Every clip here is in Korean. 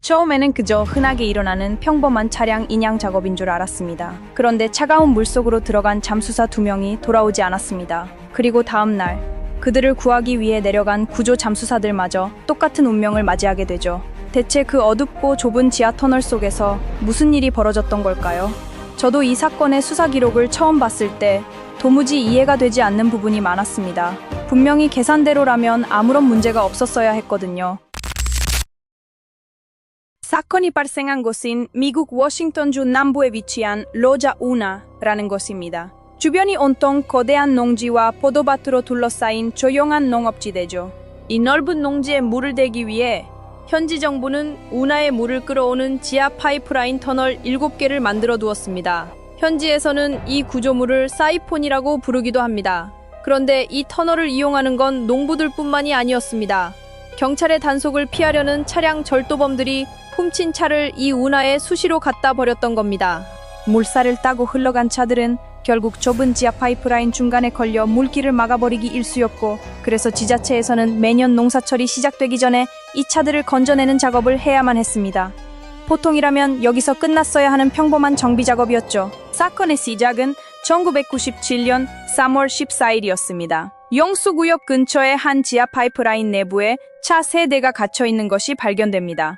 처음에는 그저 흔하게 일어나는 평범한 차량 인양 작업인 줄 알았습니다. 그런데 차가운 물속으로 들어간 잠수사 2명이 돌아오지 않았습니다. 그리고 다음 날 그들을 구하기 위해 내려간 구조 잠수사들마저 똑같은 운명을 맞이하게 되죠. 대체 그 어둡고 좁은 지하 터널 속에서 무슨 일이 벌어졌던 걸까요? 저도 이 사건의 수사 기록을 처음 봤을 때 도무지 이해가 되지 않는 부분이 많았습니다. 분명히 계산대로라면 아무런 문제가 없었어야 했거든요. 사건이 발생한 곳은 미국 워싱턴주 남부에 위치한 로자 우나라는 곳입니다. 주변이 온통 거대한 농지와 포도밭으로 둘러싸인 조용한 농업지대죠. 이 넓은 농지에 물을 대기 위해 현지 정부는 우나의 물을 끌어오는 지하 파이프라인 터널 7개를 만들어 두었습니다. 현지에서는 이 구조물을 사이폰이라고 부르기도 합니다. 그런데 이 터널을 이용하는 건 농부들뿐만이 아니었습니다. 경찰의 단속을 피하려는 차량 절도범들이 훔친 차를 이 운하에 수시로 갖다 버렸던 겁니다. 물살을 따고 흘러간 차들은 결국 좁은 지하 파이프라인 중간에 걸려 물길을 막아버리기 일쑤였고, 그래서 지자체에서는 매년 농사철이 시작되기 전에 이 차들을 건져내는 작업을 해야만 했습니다. 보통이라면 여기서 끝났어야 하는 평범한 정비 작업이었죠. 사건의 시작은 1997년 3월 14일이었습니다. 용수구역 근처의 한 지하 파이프라인 내부에 차 3대가 갇혀있는 것이 발견됩니다.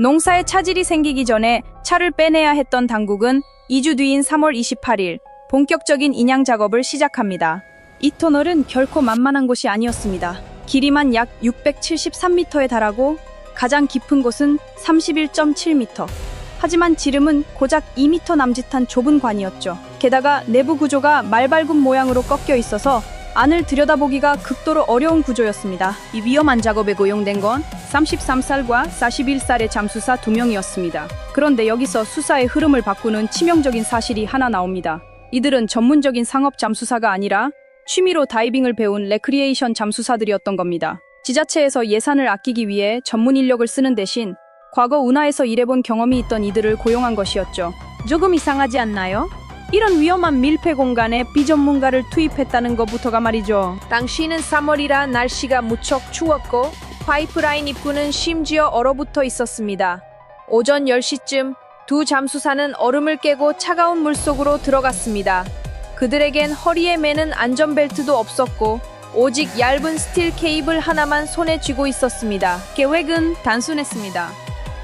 농사에 차질이 생기기 전에 차를 빼내야 했던 당국은 2주 뒤인 3월 28일 본격적인 인양 작업을 시작합니다. 이 터널은 결코 만만한 곳이 아니었습니다. 길이만 약 673m에 달하고 가장 깊은 곳은 31.7m. 하지만 지름은 고작 2m 남짓한 좁은 관이었죠. 게다가 내부 구조가 말발굽 모양으로 꺾여 있어서 안을 들여다보기가 극도로 어려운 구조였습니다. 이 위험한 작업에 고용된 건 33살과 41살의 잠수사 2명이었습니다. 그런데 여기서 수사의 흐름을 바꾸는 치명적인 사실이 하나 나옵니다. 이들은 전문적인 상업 잠수사가 아니라 취미로 다이빙을 배운 레크리에이션 잠수사들이었던 겁니다. 지자체에서 예산을 아끼기 위해 전문 인력을 쓰는 대신 과거 운하에서 일해본 경험이 있던 이들을 고용한 것이었죠. 조금 이상하지 않나요? 이런 위험한 밀폐 공간에 비전문가를 투입했다는 것부터가 말이죠. 당시는 3월이라 날씨가 무척 추웠고 파이프라인 입구는 심지어 얼어붙어 있었습니다. 오전 10시쯤 두 잠수사는 얼음을 깨고 차가운 물속으로 들어갔습니다. 그들에겐 허리에 매는 안전벨트도 없었고 오직 얇은 스틸 케이블 하나만 손에 쥐고 있었습니다. 계획은 단순했습니다.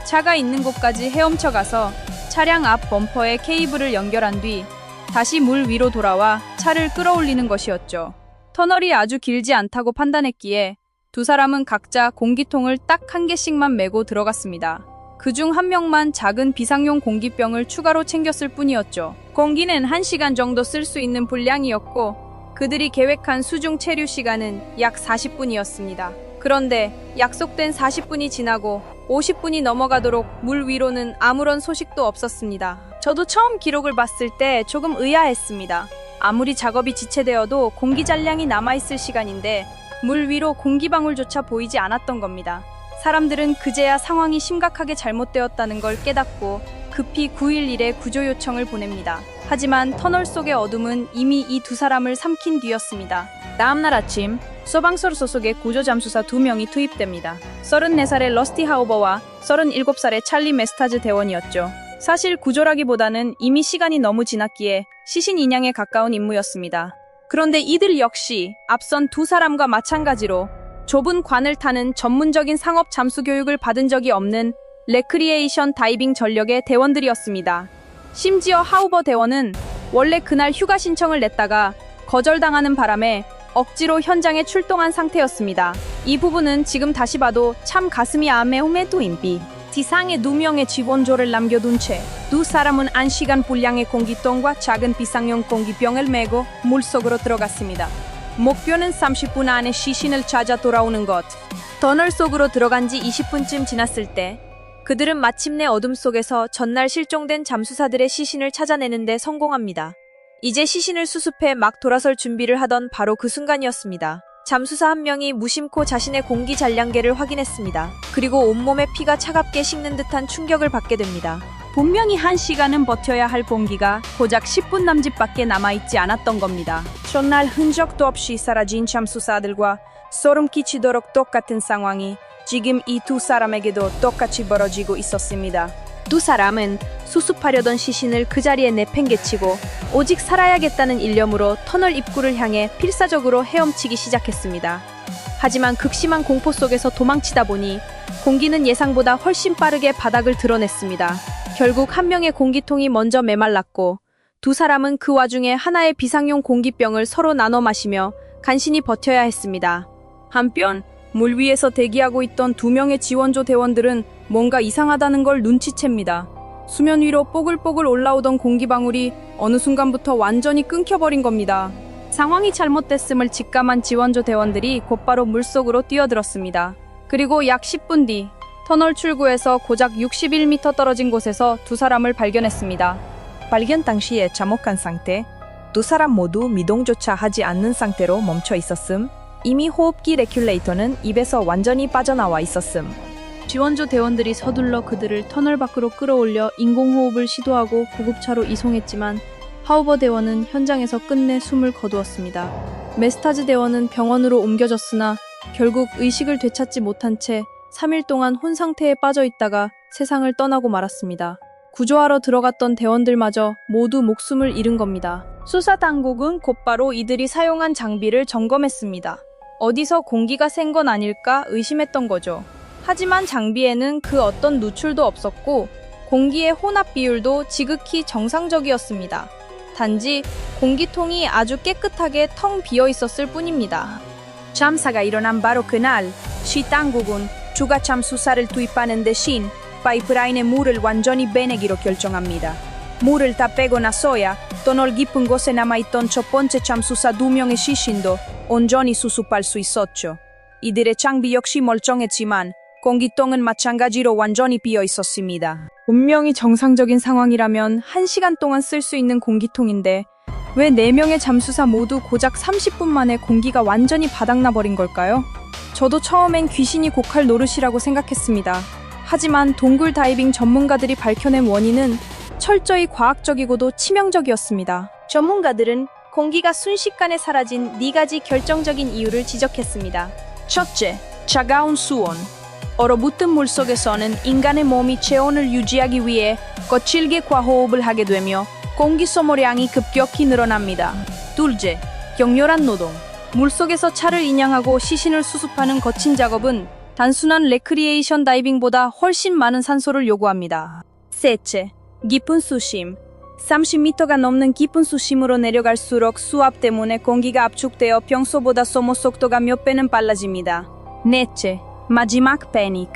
차가 있는 곳까지 헤엄쳐 가서 차량 앞 범퍼에 케이블을 연결한 뒤 다시 물 위로 돌아와 차를 끌어올리는 것이었죠. 터널이 아주 길지 않다고 판단했기에 두 사람은 각자 공기통을 딱 1개씩만 메고 들어갔습니다. 그중 한 명만 작은 비상용 공기병을 추가로 챙겼을 뿐이었죠. 공기는 1시간 정도 쓸 수 있는 분량이었고 그들이 계획한 수중 체류 시간은 약 40분이었습니다. 그런데 약속된 40분이 지나고 50분이 넘어가도록 물 위로는 아무런 소식도 없었습니다. 저도 처음 기록을 봤을 때 조금 의아했습니다. 아무리 작업이 지체되어도 공기 잔량이 남아있을 시간인데 물 위로 공기방울조차 보이지 않았던 겁니다. 사람들은 그제야 상황이 심각하게 잘못되었다는 걸 깨닫고 급히 911에 구조 요청을 보냅니다. 하지만 터널 속의 어둠은 이미 이 두 사람을 삼킨 뒤였습니다. 다음날 아침 소방서 소속의 구조 잠수사 2명이 투입됩니다. 34살의 러스티 하우버와 37살의 찰리 메스타즈 대원이었죠. 사실 구조라기보다는 이미 시간이 너무 지났기에 시신 인양에 가까운 임무였습니다. 그런데 이들 역시 앞선 두 사람과 마찬가지로 좁은 관을 타는 전문적인 상업 잠수 교육을 받은 적이 없는 레크리에이션 다이빙 전력의 대원들이었습니다. 심지어 하우버 대원은 원래 그날 휴가 신청을 냈다가 거절당하는 바람에 억지로 현장에 출동한 상태였습니다. 이 부분은 지금 다시 봐도 참 가슴이 아메오메도 임비. 지상에 2명의 직원조를 남겨둔 채 두 사람은 1시간 분량의 공기통과 작은 비상용 공기병을 메고 물속으로 들어갔습니다. 목표는 30분 안에 시신을 찾아 돌아오는 것. 터널 속으로 들어간 지 20분쯤 지났을 때 그들은 마침내 어둠 속에서 전날 실종된 잠수사들의 시신을 찾아내는데 성공합니다. 이제 시신을 수습해 막 돌아설 준비를 하던 바로 그 순간이었습니다. 잠수사 한 명이 무심코 자신의 공기 잔량계를 확인했습니다. 그리고 온몸에 피가 차갑게 식는 듯한 충격을 받게 됩니다. 분명히 1시간은 버텨야 할 공기가 고작 10분 남짓밖에 남아있지 않았던 겁니다. 전날 흔적도 없이 사라진 잠수사들과 소름 끼치도록 똑같은 상황이 지금 이 두 사람에게도 똑같이 벌어지고 있었습니다. 두 사람은 수습하려던 시신을 그 자리에 내팽개치고 오직 살아야겠다는 일념으로 터널 입구를 향해 필사적으로 헤엄치기 시작했습니다. 하지만 극심한 공포 속에서 도망치다 보니 공기는 예상보다 훨씬 빠르게 바닥을 드러냈습니다. 결국 한 명의 공기통이 먼저 메말랐고 두 사람은 그 와중에 하나의 비상용 공기병을 서로 나눠 마시며 간신히 버텨야 했습니다. 한편 물 위에서 대기하고 있던 두 명의 지원조 대원들은 뭔가 이상하다는 걸 눈치챕니다. 수면 위로 뽀글뽀글 올라오던 공기방울이 어느 순간부터 완전히 끊겨버린 겁니다. 상황이 잘못됐음을 직감한 지원조 대원들이 곧바로 물속으로 뛰어들었습니다. 그리고 약 10분 뒤 터널 출구에서 고작 61m 떨어진 곳에서 두 사람을 발견했습니다. 발견 당시에 잠복한 상태, 두 사람 모두 미동조차 하지 않는 상태로 멈춰 있었음. 이미 호흡기 레큘레이터는 입에서 완전히 빠져나와 있었음. 지원조 대원들이 서둘러 그들을 터널 밖으로 끌어올려 인공호흡을 시도하고 구급차로 이송했지만 하우버 대원은 현장에서 끝내 숨을 거두었습니다. 메스타즈 대원은 병원으로 옮겨졌으나 결국 의식을 되찾지 못한 채 3일 동안 혼 상태에 빠져 있다가 세상을 떠나고 말았습니다. 구조하러 들어갔던 대원들마저 모두 목숨을 잃은 겁니다. 수사 당국은 곧바로 이들이 사용한 장비를 점검했습니다. 어디서 공기가 샌 건 아닐까 의심했던 거죠. 하지만 장비에는 그 어떤 누출도 없었고 공기의 혼합 비율도 지극히 정상적이었습니다. 단지 공기통이 아주 깨끗하게 텅 비어 있었을 뿐입니다. 참사가 일어난 바로 그날, 시 당국은 추가참 수사를 투입하는 대신 파이프라인의 물을 완전히 빼내기로 결정합니다. 물을 다 빼고 나서야 터널 깊은 곳에 남아있던 첫 번째 참수사 2명의 시신도 온전히 수습할 수 있었죠. 이들의 장비 역시 멀쩡했지만 공기통은 마찬가지로 완전히 비어 있었습니다. 분명히 정상적인 상황이라면 1시간 동안 쓸 수 있는 공기통인데 왜 4명의 잠수사 모두 고작 30분 만에 공기가 완전히 바닥나버린 걸까요? 저도 처음엔 귀신이 곡할 노릇이라고 생각했습니다. 하지만 동굴 다이빙 전문가들이 밝혀낸 원인은 철저히 과학적이고도 치명적이었습니다. 전문가들은 공기가 순식간에 사라진 4가지 결정적인 이유를 지적했습니다. 첫째, 차가운 수온. 얼어붙은 물속에서는 인간의 몸이 체온을 유지하기 위해 거칠게 과호흡을 하게 되며 공기 소모량이 급격히 늘어납니다. 둘째, 격렬한 노동. 물속에서 차를 인양하고 시신을 수습하는 거친 작업은 단순한 레크리에이션 다이빙보다 훨씬 많은 산소를 요구합니다. 셋째, 깊은 수심. 30m가 넘는 깊은 수심으로 내려갈수록 수압 때문에 공기가 압축되어 평소보다 소모 속도가 몇 배는 빨라집니다. 넷째, 마지막 패닉.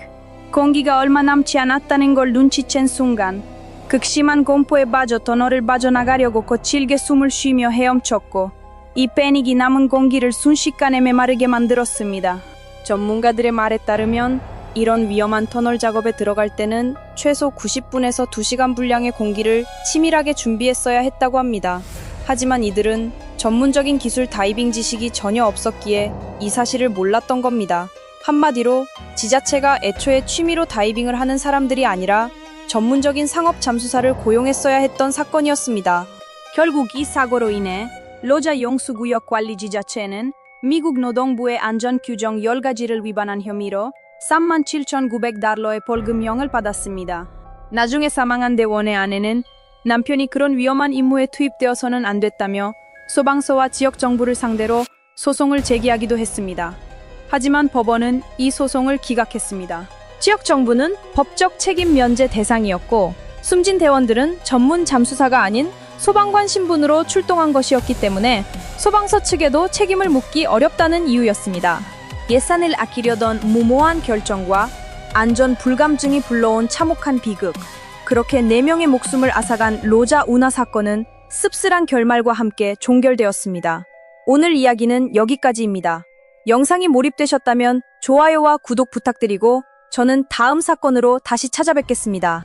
공기가 얼마 남지 않았다는 걸 눈치챈 순간 극심한 공포에 빠져 터널을 빠져나가려고 거칠게 숨을 쉬며 헤엄쳤고 이 패닉이 남은 공기를 순식간에 메마르게 만들었습니다. 전문가들의 말에 따르면 이런 위험한 터널 작업에 들어갈 때는 최소 90분에서 2시간 분량의 공기를 치밀하게 준비했어야 했다고 합니다. 하지만 이들은 전문적인 기술 다이빙 지식이 전혀 없었기에 이 사실을 몰랐던 겁니다. 한마디로 지자체가 애초에 취미로 다이빙을 하는 사람들이 아니라 전문적인 상업 잠수사를 고용했어야 했던 사건이었습니다. 결국 이 사고로 인해 로자 용수구역 관리 지자체는 미국 노동부의 안전규정 10가지를 위반한 혐의로 37,900달러의 벌금형을 받았습니다. 나중에 사망한 대원의 아내는 남편이 그런 위험한 임무에 투입되어서는 안 됐다며 소방서와 지역 정부를 상대로 소송을 제기하기도 했습니다. 하지만 법원은 이 소송을 기각했습니다. 지역 정부는 법적 책임 면제 대상이었고 숨진 대원들은 전문 잠수사가 아닌 소방관 신분으로 출동한 것이었기 때문에 소방서 측에도 책임을 묻기 어렵다는 이유였습니다. 예산을 아끼려던 무모한 결정과 안전 불감증이 불러온 참혹한 비극. 그렇게 4명의 목숨을 앗아간 로자 우나 사건은 씁쓸한 결말과 함께 종결되었습니다. 오늘 이야기는 여기까지입니다. 영상이 몰입되셨다면 좋아요와 구독 부탁드리고 저는 다음 사건으로 다시 찾아뵙겠습니다.